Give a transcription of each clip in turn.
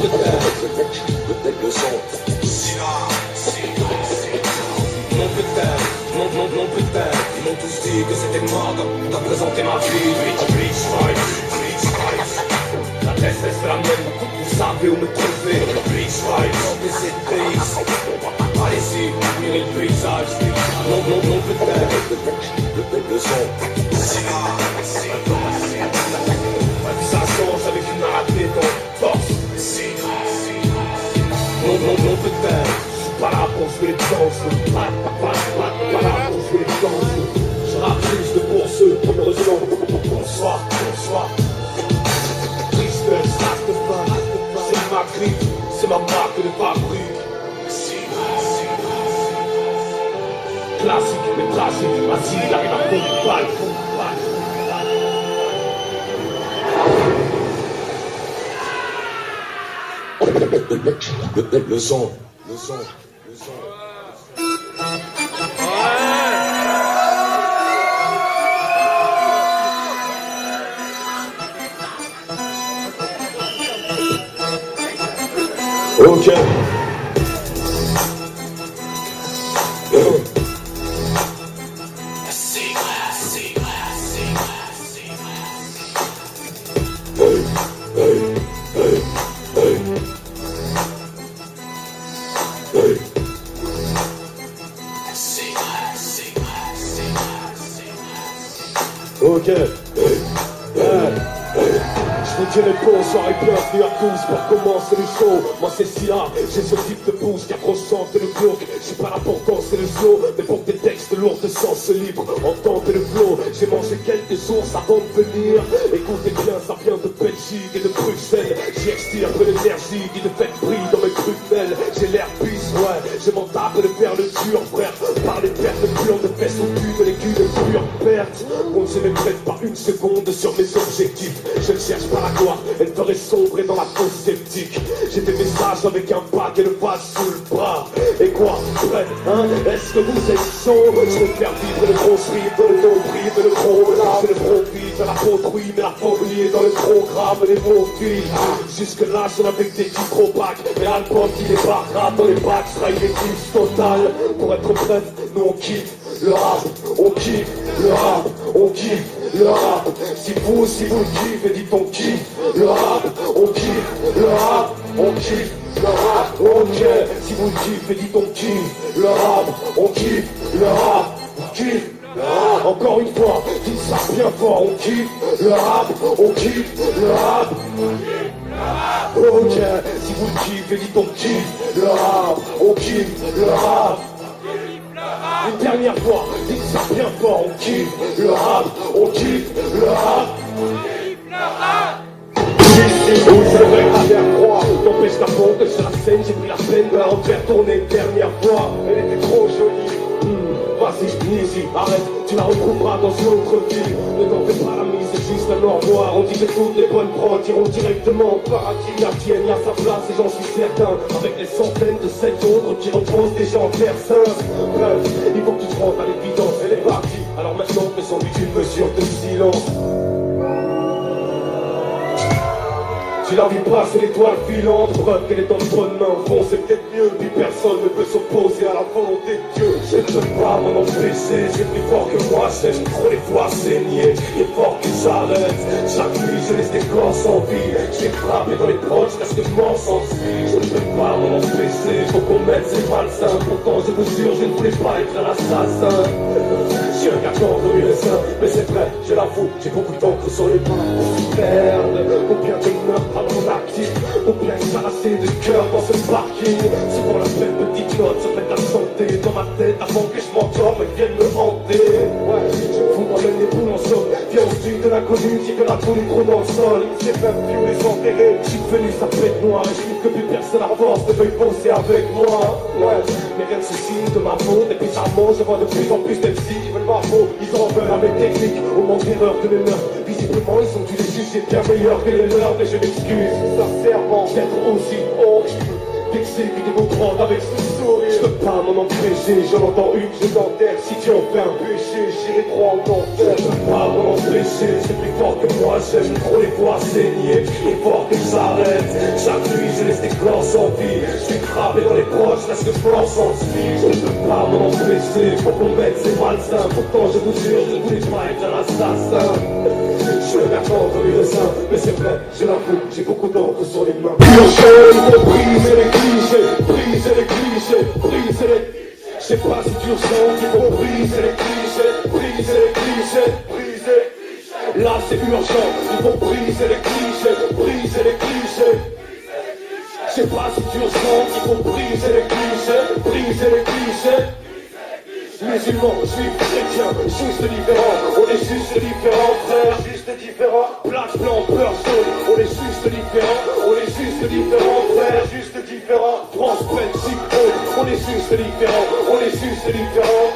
Le son. Non putain, ils m'ont tous dit que c'était mort quand t'as présenté ma vie. Bleach vibes. La tête reste la même, vous savez où me trouver. Bleach vibes, des étrices. Allez-y, admirez le paysage. Non putain, le son. Ça change avec une arrêtée ton force. Non putain, je suis pas là pour jouer les danses. Pas là pour jouer les danses. Je rappe juste pour ceux qui me ressemblent. Bonsoir. Tristesse, c'est ma griffe, c'est ma marque de fabrique. Classique, mais tragique, assis, il arrive à fond de balle. Le son. Ok. Ok. Je vous dirai bonsoir et bienvenue à tous pour commencer le show. Moi c'est Silla, j'ai ce type de boost qui accrochante le glauque. Je suis pas là pour danser le slow, mais pour des textes lourds de sens libre. Entendez le flow, j'ai mangé quelques ours avant de venir. Écoutez bien, ça vient de Belgique et de Bruxelles. J'y extirpe l'énergie qui de fait brille dans mes crudelles. J'ai l'air pisse, ouais, je m'en tape de faire le dur, frère. Par les pertes de pure de fesses au cul de l'aiguille de pure perte. On ne me prête pas une seconde sur mes objectifs. Je ne cherche pas la gloire, elle ferait sombrer dans la fosse sceptique. J'ai des messages avec un bac et le vase sous le bras. Et quoi, prêt, hein? Est-ce que vous êtes chaud? Je veux faire vivre le gros strip, le nombril, le gros là. C'est le profit de la poterie, mais la folie est dans le programme, les mots filles. Jusque là, j'en avais des titres au bac. Mais l'album qui débarquera dans les bacs sera une éclipse totale. Pour être bref, nous on kiffe le rap, on kiffe le rap, on kiffe le rap. Si vous kiffez, dites on kiffe le rap, on kiffe le rap, on kiffe le rap. Ok, si vous kiffez, dites on kiffe le rap, on kiffe le rap, on kiffe le rap. Encore une fois, dites ça bien fort, on kiffe le rap, on kiffe le rap. Ok, si vous kiffez, dites on kiffe le rap, on kiffe le rap. Une dernière fois, dites ça bien fort, on kiffe le rap, on kiffe le rap. Ici, où c'est vrai à faire croire, n'empêche la honte sur la scène, j'ai pris la peine de la refaire tourner une dernière fois. Elle était trop jolie. Vas-y, easy, arrête, tu la retrouveras dans une autre vie. Ne t'en fais pas la mise, c'est juste un au revoir. On dit que toutes les bonnes prods iront directement au paradis. La tienne y a sa place et j'en suis certain. Avec les centaines de celles autres qui reposent déjà en terre sainte. Bref, il faut que tu te rendes à l'évidence, elle est partie. Alors maintenant, fais sans doute une mesure de silence. Si la vie passe et l'étoile filante, preuve qu'elle est en bonne main. Bon, c'est peut-être mieux, puis personne ne peut s'opposer à la volonté de Dieu. Je ne peux pas m'en empêcher, c'est plus fort que moi, j'aime trop les voir saigner. Il est fort que j'arrête, chaque nuit je laisse des corps sans vie. Je les frappe dans les proches jusqu'à ce que je m'en sentis. Je ne peux pas m'en empêcher, faut qu'on mette ces malsains. Pourtant je vous jure, je ne voulais pas être un assassin. Je suis un garçon de USA, mais c'est vrai, je l'avoue, j'ai beaucoup d'encre sur les mains. Merde, combien de meurtres à mon actif, combien s'arracher de cœur dans ce parking. Souvent la même petite note se fait la santé dans ma tête avant que je m'endorme et vienne me hanter. Ouais, je fous moi-même les boules en somme. Viens au sud de l'inconnu, j'ai que la boule est trop dans le sol. J'ai même vu les enterrer, je suis venu sa bête noire. Et je trouve que plus personne avance ne veuille bosser avec moi. Ouais, mais rien ne se signe de ma faute. Et bizarrement, je vois de plus en plus d'MC qui veulent ma peau. Ils en veulent à mes techniques, au manque d'erreur de mes mœurs. Visiblement, ils ont dû les juger bien meilleurs que les leurs. Mais je m'excuse sincèrement d'être aussi horrible vexé, puis des mots prendre avec ce sourire. Je peux pas m'en empêcher, j'en entends une, je t'enterre. Si tu en fais un péché, j'irai droit en enfer. Je peux pas m'en empêcher, c'est plus fort que moi. J'aime trop les voir saigner, crier fort que j'arrête. Chaque nuit je laisse des corps sans vie. Je suis frappé dans les poches, parce que je pense en suite. Je ne peux pas m'en empêcher, faut qu'on mette c'est malsain. Pourtant je vous jure, je ne voulais pas être un assassin. Je vais attendre les raisins, mais c'est vrai, je l'avoue, j'ai beaucoup d'encre sur les mains. Il faut briser les clichés, briser les clichés, briser les... Je sais pas si tu ressens qu'il faut briser les clichés, briser les clichés, briser. Là c'est urgent, il faut briser les clichés, briser les clichés. Je sais pas si tu ressens qu'il faut briser les clichés, briser les clichés. Musulmans, juifs, chrétiens, juste différents. On est juste différents, frères, juste différents. Black, blanc, beurre, jaune. On est juste différents, on est juste différents, frères, juste différents. France, Belgique, on est juste différents, on est juste différents.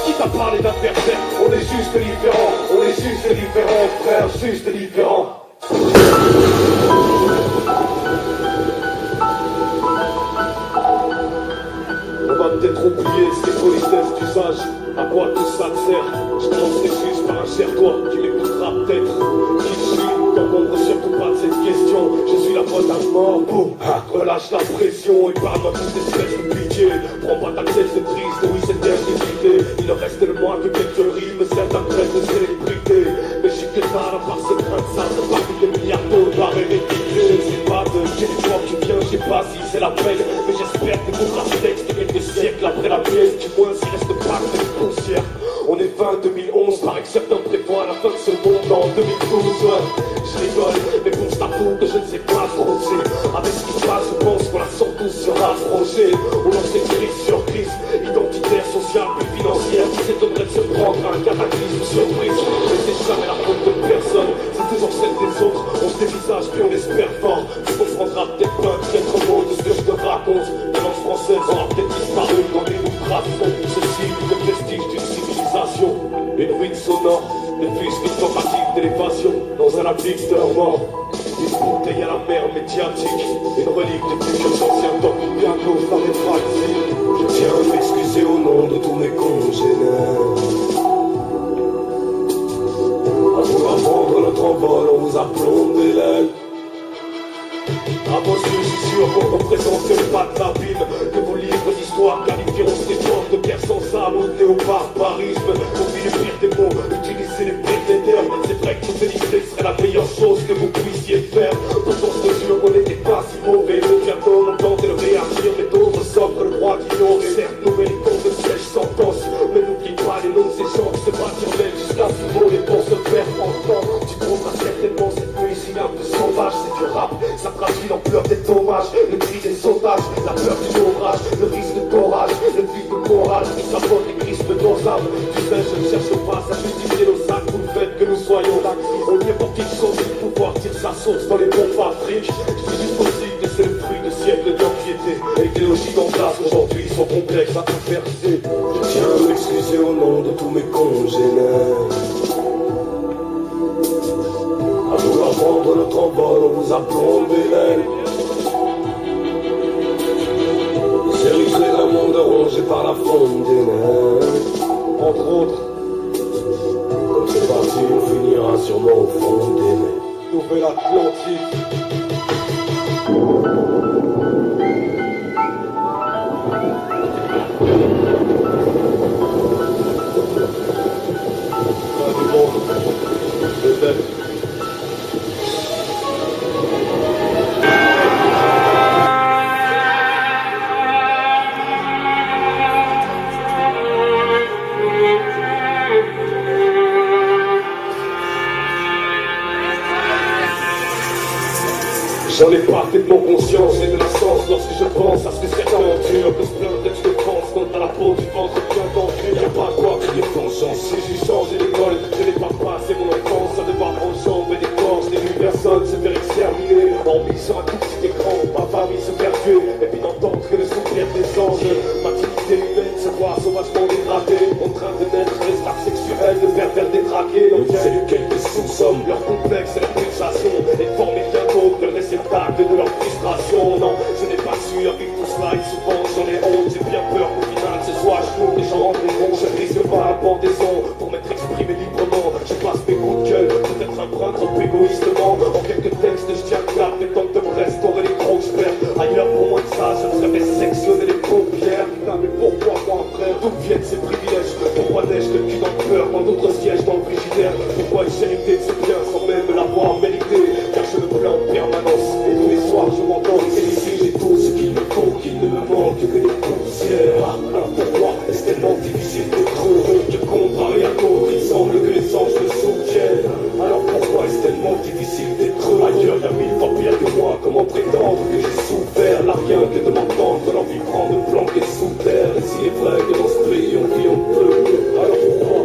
Qui t'a parlé d'adversaire? On est juste différents, on est juste différents, frères, juste différents. On va peut-être oublier ces politesses d'usage. À quoi tout ça te sert? Je commencerai juste par un cher-toi. Tu m'écouteras peut-être. Qui je suis? T'encombre surtout pas de cette question. Je suis la pote à mort. Boum. Relâche la pression et parle-moi toute espèce de pitié. Prends pas ta tête, c'est triste. Oui, c'est bien évité. Il ne reste de moi que quelques rimes. Certains traitent de célébrité. Mais j'ai que ça, à part ces grains de sable. Pas plus de milliards d'autres et réputés. Je sais pas de quelle époque tu viens. Je sais pas si c'est la peine. Mais j'espère que tu trouveras ce texte quelques siècles après la pièce. Du moins, s'il reste pas que des poussières. On est fin 2011, paraît que certains prévoient la fin de ce monde en 2012. Ouais, je rigole, mais bon, je t'avoue que je ne sais pas froncer. Avec ce qui se passe, je pense qu'on la sent tous se rapprocher. On lance des crises sur crise, identitaire, sociale, puis financière. Qui s'étonnerait de se prendre un cataclysme surprise. Mais c'est jamais la faute de personne, c'est toujours celle des autres. On se dévisage puis on espère fort. Tu comprendras peut-être pas quelques mots de ce que je te raconte. La langue française aura peut-être disparu quand les bouts font ceci, le vestige d'une civilisation. Une ruine sonore, des fusques, une tentative d'élévation dans un abîme de leur mort. Une bouteille à la mer médiatique, une relique de plus que anciens temps. Bientôt s'arrêtera ici. Je tiens à m'excuser au nom de tous mes congénères. À vouloir vendre notre envol, on vous a plombé l'aile. À vos yeux, je suis sûr qu'on représente pas de la ville. Que vos livres d'histoire qualifieront ces formes de guerre sans âme ou néo-barbarisme. Oubliez le pire des mots, utilisez les pires des termes. C'est vrai que vous délivrer serait la meilleure chose que vous puissiez faire. Pourtant, je te jure qu'on n'était pas si mauvais. Nous bientôt, on tente de réagir, mais d'autres s'offrent le droit d'ignorer. Certes, nous méritons de sèches sentences, mais n'oublie pas les noms de ces gens qui se battent sur l'aile jusqu'à ce voler pour se faire entendre. Tu trouveras certainement cette poésie un peu sauvage, c'est du rap, ça traduit l'ampleur des dommages, le cri des otages, la peur du orage, le risque d'orage, le vide moral qui s'apporte les crismes de nos âmes. Tu sais, je ne cherche pas à justifier nos actes ou le fait que nous soyons là. On y est pour quelque chose, le pouvoir tire sa source dans les bombes fabriques. Je dis juste aussi que c'est le fruit de siècles d'anxiété. Et que les logiques en place aujourd'hui sont complexes à inverser. Je tiens à m'excuser au nom de tous mes congénères. À vouloir vendre notre envol, on vous a plombé l'aile. Érigé un monde rongé par la fonte des neiges. Entre autres, comme c'est parti, on finira sûrement au fond des mers. Nouvelle Atlantique. Pas du monde, peut-être. J'en ai parfaitement conscience, j'ai de la sens lorsque je pense à ce que certains endurent. Que ce plein de textes de France contre à la peau du ventre bien tendu. Y'a pas quoi crier vengeance, si j'ai changé d'école, je n'ai pas passé mon enfance à devoir enjamber des corps. J'ai vu personne se faire exterminer, hormis sur un tout petit écran. Ma famille se faire tuer, et puis d'entendre que le soupir des anges. Ma dignité humaine se voit sauvagement dégradée, en train de naître l'espace sexuel de pervers détraqués. Donc c'est duquel que sous-sommes, leur complexe et leur pulsation, et former bientôt le réceptacle de leur triste frustration. Non, je n'ai pas su avec tout cela et souvent j'en ai honte. J'ai bien peur qu'au final ce soit à genoux que j'en rendrai compte. Je risque pas la pendaison pour m'être exprimé librement. Je passe mes coups de gueule, peut-être un brin trop égoïstement. En quelques textes je tiens le cap, mais tant que me restaurer les gros j'perds. Ailleurs pour moins que ça, je me serais fait sectionner les paupières. Putain mais pourquoi moi frère, d'où viennent ces privilèges? Pourquoi n'ai-je le cul dans le cœur quand d'autres siègent dans le frigidaire? Pourquoi ai-je hérité de ce bien sans même l'avoir mérité? Car je me plains en permanence et tous les soirs je m'entends. Et ici j'ai tout ce qu'il me faut, qu'il ne me manque que des poussières. Alors pourquoi est-ce tellement difficile d'être heureux que comparé à d'autres il semble que les anges me soutiennent? Alors pourquoi est-ce tellement difficile d'être heureux? Ailleurs y'a mille fois pire que moi, comment prétendre que j'ai souffert? Là rien que de m'entendre, l'envie prend de planquer sous terre. Et s'il est vrai que dans ce pays on vit on peut, alors pourquoi?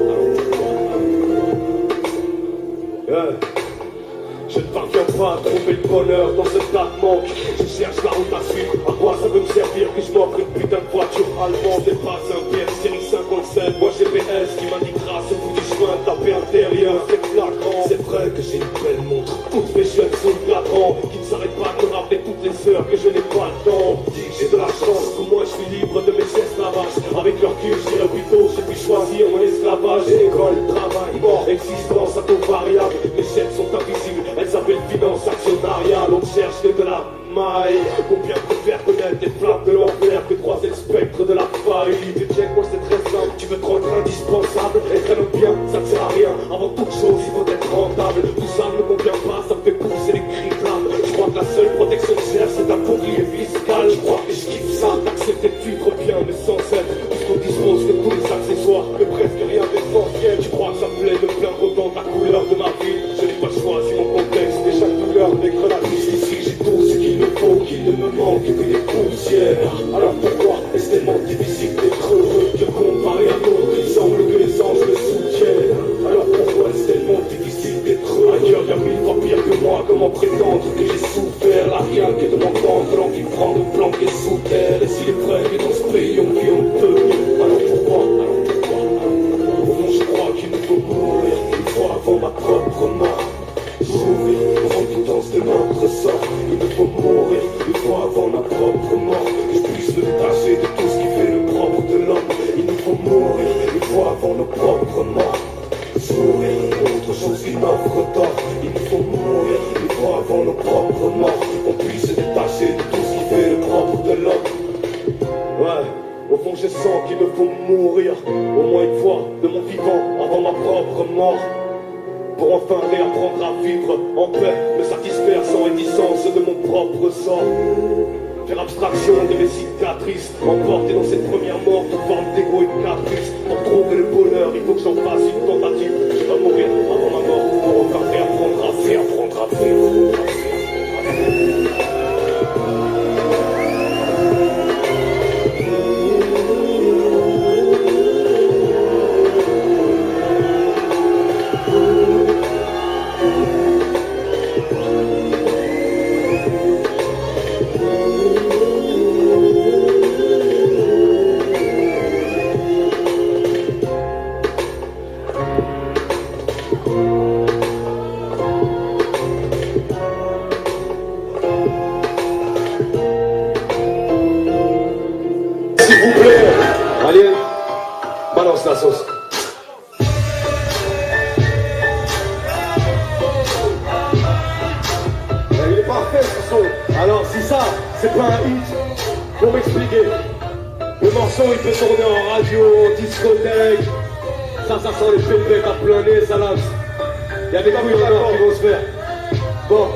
Je ne parviens pas à trouver le bonheur dans ce tas de manque. Je cherche la route à suivre. À quoi ça peut me servir que je m'offre une putain de voiture allemande et pas un PM série 57? Moi GPS qui m'indiquera ce bout du chemin taper intérieur. C'est flagrant. C'est vrai que j'ai une belle montre. Toutes mes jeunes sont flagrants qui ne s'arrêtent pas de me rappeler toutes les heures que je n'ai pas le temps. Dis que j'ai de la chance, que moi je suis libre de mes esclavages. Avec leur cul, je dirais plutôt j'ai pu choisir mon esclavage. École, travail, mort, existence à taux variable. Les chaînes sont invisibles. Elles s'appellent finance actionnariale, on cherche que de la maille. Combien préfère connaître des flammes de l'enfer que croiser le spectre de la faillite? Et check, moi c'est très simple, tu veux te rendre indispensable. Être un homme bien, ça ne sert à rien. Avant toute chose, il faut être rentable. Tout ça ne me convient pas, ça me fait pousser les cris de l'âme. Je crois que la seule protection que j'ai, c'est un bouclier fiscal. Je crois que je kiffe ça, d'accepter de vivre bien, mais sans être puisqu'on dispose de tous les accessoires, mais presque rien d'essentiel. Tu crois que ça me plaît de me plaindre autant de la couleur de ma vie? Je n'ai pas choisi mon contexte, et chaque douleur m'écrase la vie. Ici j'ai tout ce qu'il me faut, qu'il ne me manque que des poussières. Alors pourquoi est-ce tellement difficile d'être heureux que comparé à d'autres il semble que les anges me soutiennent? Alors pourquoi est-ce tellement difficile d'être heureux? Ailleurs y'a mille fois pire que moi, comment prétendre que j'ai souffert? Là rien que de m'entendre, l'envie prend de planquer sous terre. Et s'il est vrai que dans ce pays on vit on peut, alors pourquoi? Au fond je crois qu'il nous faut mourir une fois avant ma propre mort. Mourir avant tout danse de notre sort. Il nous faut mourir une fois avant ma propre mort. Que je puisse me détacher de tout ce qui fait le propre de l'homme. Il nous faut mourir une fois avant nos propres morts. Mourir autre chose qui m'offre tort. Il nous faut mourir une fois avant nos propres morts. On puisse se détacher de tout ce qui fait le propre de l'homme. Ouais, au fond je sens qu'il me faut mourir au moins une fois de mon vivant avant ma propre mort. Pour enfin réapprendre à vivre en paix, me satisfaire sans réticence de mon propre sort. Faire abstraction de mes cicatrices, emporter dans cette première mort toute forme d'égo et de caprice. Pour trouver le bonheur, il faut que j'en fasse une tentative. Je dois mourir avant ma mort pour enfin réapprendre à vivre. S'il vous plaît, allez, balance la sauce. Il est parfait ce son. Alors si ça, c'est pas un hit, pour m'expliquer. Le morceau il peut tourner en radio, en discothèque. Ça sent les pépettes à plein nez, ça lance. Il y a des couilles en or qui vont se faire. Bon,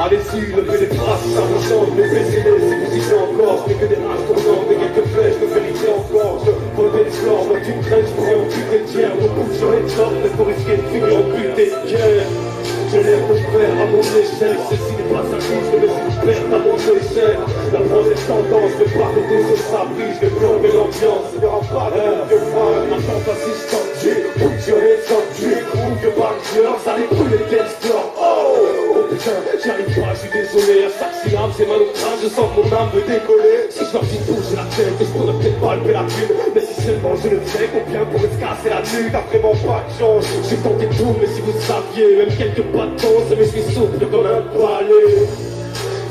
allez-y, levez les bras si ça vous chante. Mais baissez-les si vous y êtes encore. Je n'ai que des rages tournantes et quelques flèches me vérité encore. Je relevais les fleurs, moi tu me traînes, je pourrais en buter de tiers. Mon bouffe sur les sortes, mais pour risquer de finir en buté de guerre. Je lève mon frère à mon échelle. Ceci n'est pas sa couche, je me suis perte à mon échelle. La prochaine tendance, je vais pas côté sur sa brise, je vais plomber l'ambiance. Il n'y aura pas de vieux frère. Attends, vas-y, je t'en tue. Put your hands up, tu ou vieux bankers. Ça les brûle les gangsters. Oh putain, j'y arrive pas, je suis désolé. À chaque syllabe, c'est mal au crâne, je sens que mon âme veut décoller. Si je leur dis tout, j'ai la tête et je pourrais peut-être pas lever la thune. Mais si seulement je le fais, combien pourrait se casser la nuque? T'as vraiment pas de chance. J'ai tenté tout, mais si vous saviez, même quelques pas de danse, mais je suis souple comme un balai.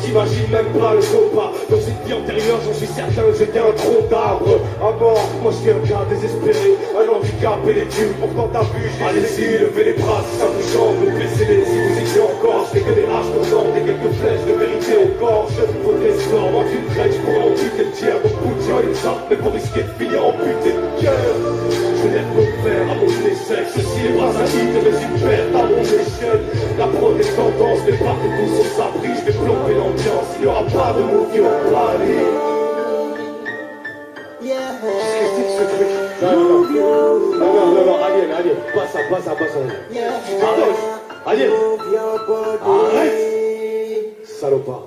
Si t'imagines même pas le combat. Dans une vie antérieure, j'en suis certain, j'étais un tronc d'arbre. À mort, moi je suis un gars désespéré, un handicapé les dieux. Pourtant t'as vu, j'ai allez-y, levez les bras si ça vous chante, baissez les si vous y encore. Je fais que des rages tournantes et quelques flèches de vérité aux gorges. Faudrait se voir, moi tu me crèches pour en buter le tiers. Mon bout de une sorte, mais pour risquer de finir en putain de cœur. Je lève mon père à mon échec. Ceci est pas un hit, mais une perte à mon échelle. La prod est tendance, mais pas que tous on s'abri. Je vais plomber l'ambiance, il n'y aura pas de movie en Paris. Qu'est-ce que c'est que ce truc? Non, Alien, pas ça. Arrête, salopard.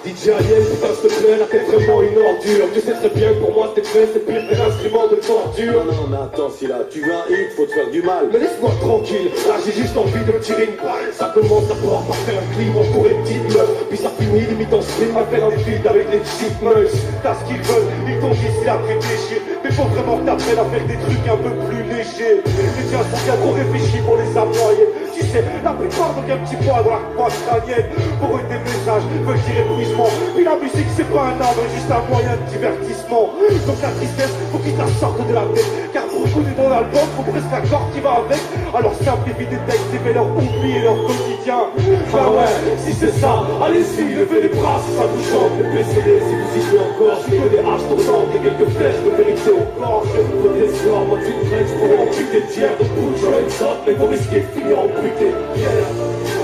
DJ Alien, putain s'il te plaît, là t'es vraiment une ordure. Tu sais très bien que pour moi tes fesses c'est pire qu'un instrument de torture. Non, mais attends, si là tu veux un hit, faut te faire du mal. Mais laisse-moi tranquille, là j'ai juste envie de me tirer une balle. Ça commence d'abord par faire un clip entouré de petites meufs. Puis ça finit limite en stream à faire un feed avec les cheap meufs. T'as ce qu'ils veulent, ils t'ont dit c'est la réfléchir. Mais faut vraiment que t'apprennes à faire des trucs un peu plus légers. Les tiens sont bien trop réfléchis pour les aployer. Tu sais, la plupart donc un petit poids dans la croix crânienne. Pour eux des messages veulent dire épuisement. Puis la musique c'est pas un art, mais juste un moyen de divertissement. Donc la tristesse, faut qu'ils la sortent de la tête. Car pour beaucoup dans l'album, faut presque la corde qui va avec. Alors simplifie des textes et fais leur oubli et leur quotidien. Bah ouais, si c'est ça, allez-y, levez les bras si ça vous chante. Baissez-les si vous y jouez encore. Je que des haches tournantes et quelques flèches de vérité au corps. Je vous des soirs, moi tu me crèches pour en buter de tiers. Donc vous jouez une sorte, mais vous risquez de finir en buter de pierre.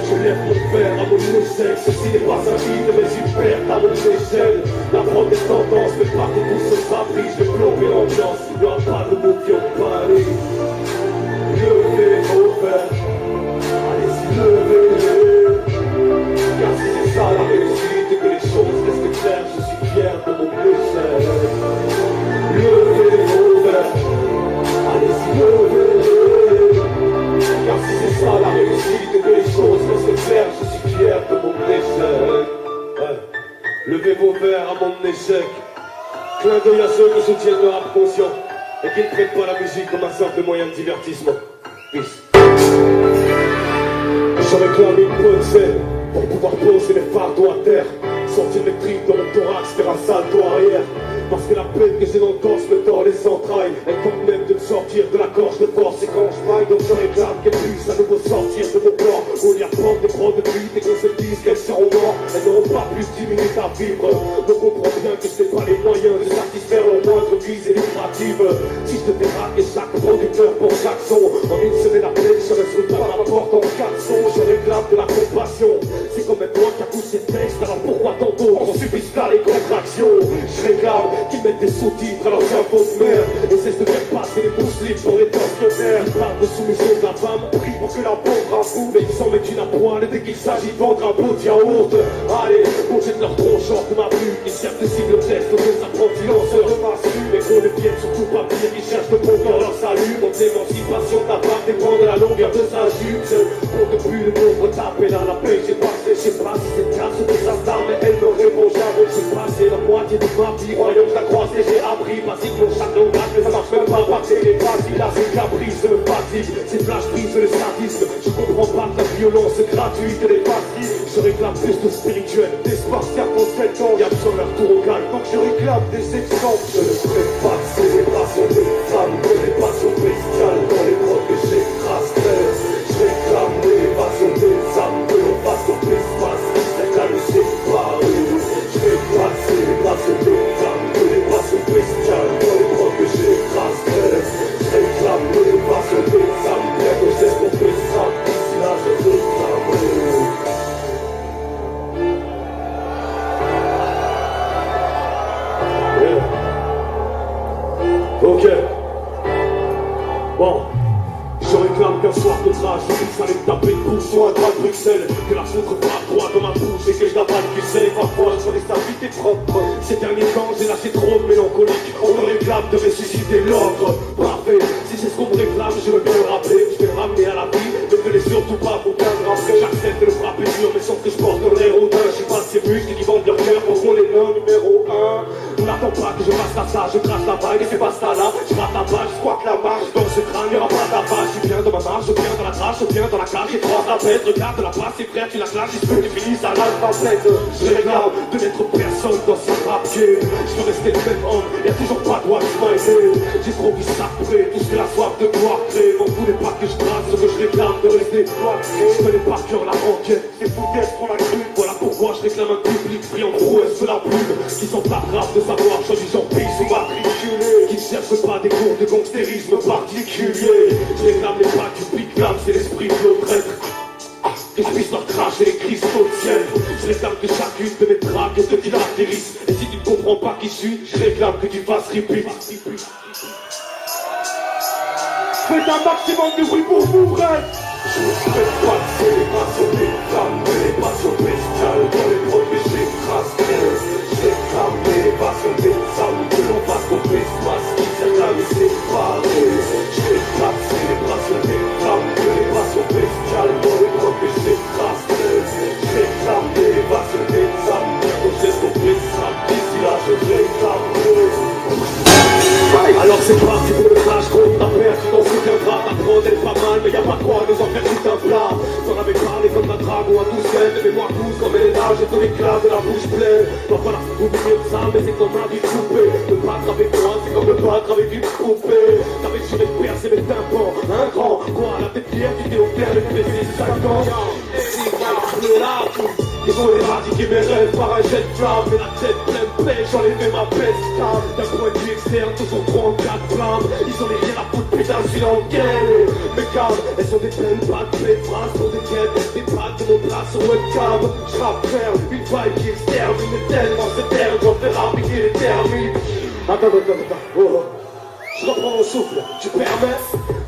Je lève mon père à mon échec. Ceci n'est pas un hit, mais une perte à mon échelle. La prod est tendance, mais pas que tout se s'abri. Je vais plomber l'ambiance, il n'y aura pas de movie en Paris. Levez vos verres, allez-y, levez-les. Car si c'est ça la réussite et que les choses restent claires, je suis fier de mon échelle. Levez vos verres, allez-y, levez-les. Car si c'est ça la réussite et que les choses restent claires, je suis fier de mon échelle. Ouais. Levez vos verres à mon échec. Clin d'œil à ceux qui soutiennent le rap conscient et qui ne traitent pas la musique comme un simple moyen de divertissement. Peace. Je réclame une bonne scène pour pouvoir poser les fardeaux à terre. Sortir mes tripes dans mon thorax, faire un salto arrière. Parce que la peine que j'ai dans le torse me tord les entrailles. Elle tente même de me sortir de la gorge de force. Et quand je maille, donc je réclame qu'elle puisse à nouveau sortir de mon corps. On y apprend des prods de beat et qu'on se dise qu'elles seront mortes. Elles n'auront pas plus 10 minutes à vivre. Donc on comprend bien que c'est pas les moyens de satisfaire leur moindre visée lucrative. Si je te déraque et chaque producteur pour chaque son, en une semaine à peine, je reste pas la porte en 4 sons. Je réclame de la compassion. C'est comme un toi qui a poussé le texte, alors pourquoi tantôt on subisse là les contractions? Je réclame qu'ils mettent des sous-titres à leur cerveau de merde et cessent de faire passer les pouces libres pour les tortionnaires. Ils parlent de soumission de la femme, prie pour que la pauvre avoue, mais ils s'en mettent une à poil dès qu'il s'agit de vendre un pot de yaourt. Allez, on jette leur tronche hors de ma vue, ils cherchent de cible test aux apprentis lanceurs de massue, mais qu'on ne vienne surtout pas pire, ils cherchent de bon cœur leur salut. Mon émancipation de la femme dépend de la longueur de sa jupe. Pour depuis le pauvre taper dans la paix, j'ai passé, je sais pas si c'est casse ou que ça s'arme, mais elle me répond jamais. J'ai passé la moitié de ma vie, royaume je la croise et j'ai appris, basique mon chaque langage, mais ça marche même pas, passer les facile, là c'est caprice, me fatigue, c'est flash prise, le sadisme, je comprends pas que la violence gratuite et les pastilles, je réclame plus de spirituel, d'espoir certes en 7 ans, y'a besoin leur tour au calme, donc je réclame des exemples, je ne ferai pas de célébration de femmes, de les passions bestiales dans les grottes que j'écraserai, je réclame l'élévation des âmes, de nos passions d'espace, c'est la lutte séparée, je réclame célébration de femmes, de les passions bestiales dans les grottes que j'écraserai, je réclame l'élévation des âmes, bien que j'ai compris ça, d'ici là je réclamerai. Ok. Bon. Je réclame qu'un soir de rage, je fixe à me taper de bouche sur un drap de Bruxelles. Que la foudre frappe droit dans ma bouche et que je n'avale du sel. Parfois je reste à vite et propre. Ces derniers temps j'ai lâché trop de mélancolique. On me réclame de ressusciter l'ordre. Parfait, si c'est ce qu'on me réclame, je veux bien le rappeler. Je vais le ramener à la vie, ne me laisse surtout pas pour qu'un après. J'accepte de le frapper dur, mais sauf que je porte le l'air au je suis pas ces muscles qui vendent leur cœur pour qu'on les nomme numéro 1. On n'attend pas que je fasse ça, je crache la vague et c'est pas ça là. Je rate la page, je crois que la marche dans ce crâne, y'aura pas d'appât. Je suis bien dans ma la marche, je viens dans la crache, je viens dans la cage, et trois rapettes, regarde la passe, et frère, tu la clashes, il se peut que tu finisses à l'alphabet. Je réclame de n'être personne dans ce rap game. Je veux rester le même homme, y'a toujours pas de one smile. J'ai trop vu ça près, tous la soif de gloire créer. M'en voulez pas que je trace ce que je réclame de rester cloîtré. Je connais par cœur la renquête, c'est fou d'être pour la crue. Voilà pourquoi je réclame un public pris en prouesse sous la plume. Qui sont pas graves de savoir, je dis j'en prie sous matriculé. Qui ne cherchent pas des cours de gangstérisme particulier. Je réclame les pas du big glam, c'est l'esprit de l'autre être. Que je puisse leur cracher les cristaux de ciel. Je réclame que chacune de mes tracks et de caractérise. Et si tu ne comprends pas qui je suis, je réclame que tu fasses repeat. Faites un maximum de bruit pour vous, frère. Je me souhaite pas de célébration des flammes, de l'élévation bestiale, dans les produits j'écrase. J'éclame l'élévation des âmes, que l'on fasse qu'on puisse masquer, c'est la vie séparée. Je réclame célébration des flammes, de l'élévation bestiale, dans les produits j'écrase. J'éclame l'élévation des âmes, qu'on geste qu'on puisse rap, d'ici là je réclame. Alors c'est parti pour le crash, gros, ta perte, tu t'en souviendras. Ta prod elle est pas mal, mais y'a pas quoi nous en faire tout un plat. T'en avais parlé comme d'un dragon à tout seul, de mémoire douce comme elle est là, j'ai tout l'éclat de la bouche pleine. Va falloir oublier de ça, mais c'est comme un vie coupé. Me battre avec moi, c'est comme me battre avec une poupée. T'avais juré de percer mes tympans, un grand, quoi, la tête fière, tu t'es offert le plaisir de 5 ans. Ils ont éradiqué mes rêves par un jet de flamme. Et la tête pleine de pêche, j'enlève ma peste calme. D'un point de vue externe, tous ont 34 flammes. Ils ont les rien à foutre, putain, je suis dans le game. Mes câbles, elles sont des pleines pattes, pleines phrases pour des quêtes. Des pattes de mon bras sur webcam. J'rappe faire une vibe qui extermine tellement c'est terme, j'en fais rappliquer les termes. Attends, oh. Je reprends mon souffle, tu permets?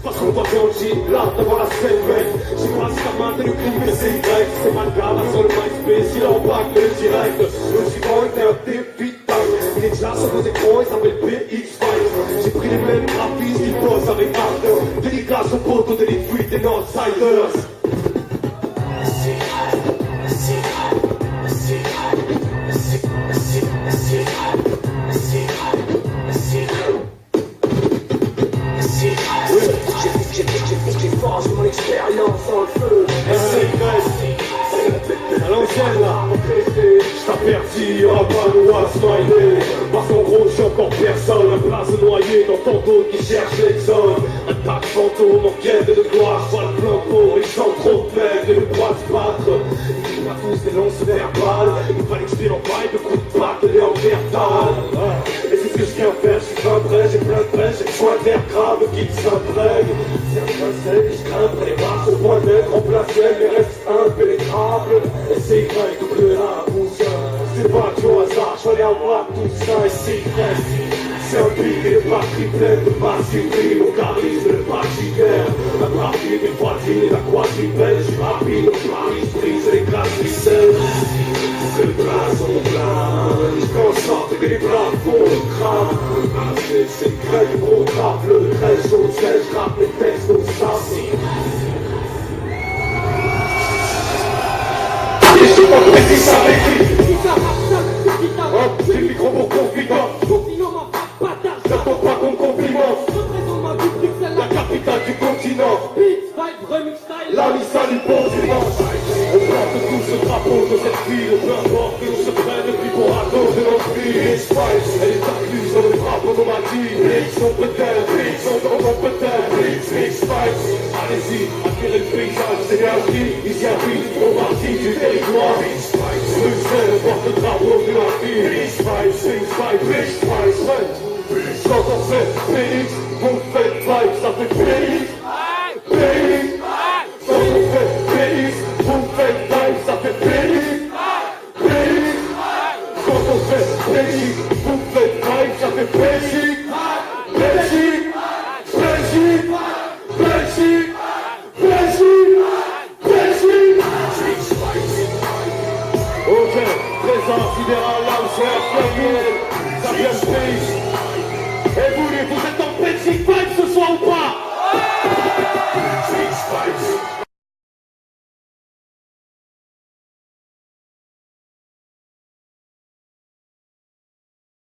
Parce qu'on voit bien aussi, là, devant la scène, mec. J'ai passé la main de le crime, mais c'est Y. C'est pas le gars, là, sur le MySpace, il est en bac, mais le direct. Le suivant était un dépitant. Il est déjà sur vos écrans, il s'appelle PX5. J'ai pris les mêmes graphistes, ils bossent avec Arthur. Dédicace au poteau de l'E-Tweet et Northsiders. J'ai forgé mon expérience en feu. À l'ancienne là, je t'avertis, y'aura pas de roi smiley. Parce qu'en gros, j'ai encore personne. Un place noyé dans ton dos qui cherche l'exode. Un tac fantôme en quête de gloire. Soit le plan pour les gens trop faibles et le droit de se battre. Ils pas tous des lances verbales. Il fallait que je leur baille de coups de patte et en vertale. Et c'est ce que je viens faire, je suis plein de prêts, j'ai plein de prêts, j'ai besoin d'air grave qui s'imprègne. Certains sels que je crains pour les marches au point d'être remplacés, mais restent impénétrables. Et c'est vrai que le pousse, c'est pas du hasard, je fallais avoir tout ça et c'est vrai. C'est un pic et de batterie pleine de passivité, mon charisme de pachitaire. La partie des poitrines et la quadripède, je suis rapide, au Paris, prise et les classicelles. Que le blason plane, quand je sorte que les bras font le crâne. C'est le grec, gros grappe, le 13 chaud, je rappe les textes au sable. Et je suis pas précis, ça m'écrit. C'est le micro pour confident. J'attends pas qu'on compliment. La capitale du continent. La Nissan pour dimanche. On porte tous ce drapeau de cette ville. Peu importe que l'on se prenne depuis pour à cause de notre vie. Les Spice, elle est incluse dans le drapeau de ma vie. Ils sont peut-être, ils sont dans peut-être. Les Spice, allez-y, admirez le paysage, c'est l'énergie. Ils y habitent, font partie du territoire. Bruxelles, on porte le drapeau de la vie. Les Spice, les Spice, les Spice, quand on fait PX, on fait vibe, ça fait PX. PX. Quand on fait PX, on fait vibe, ça fait PX. PX. Quand on fait PX, on fait vibe, ça fait PX. Belgique. Belgique. Belgique. Belgique. Belgique. Ok, présent sidéral, là où c'est un famille, ça vient de pays. Et vous êtes en Belgique Vibe ce soir ou pas?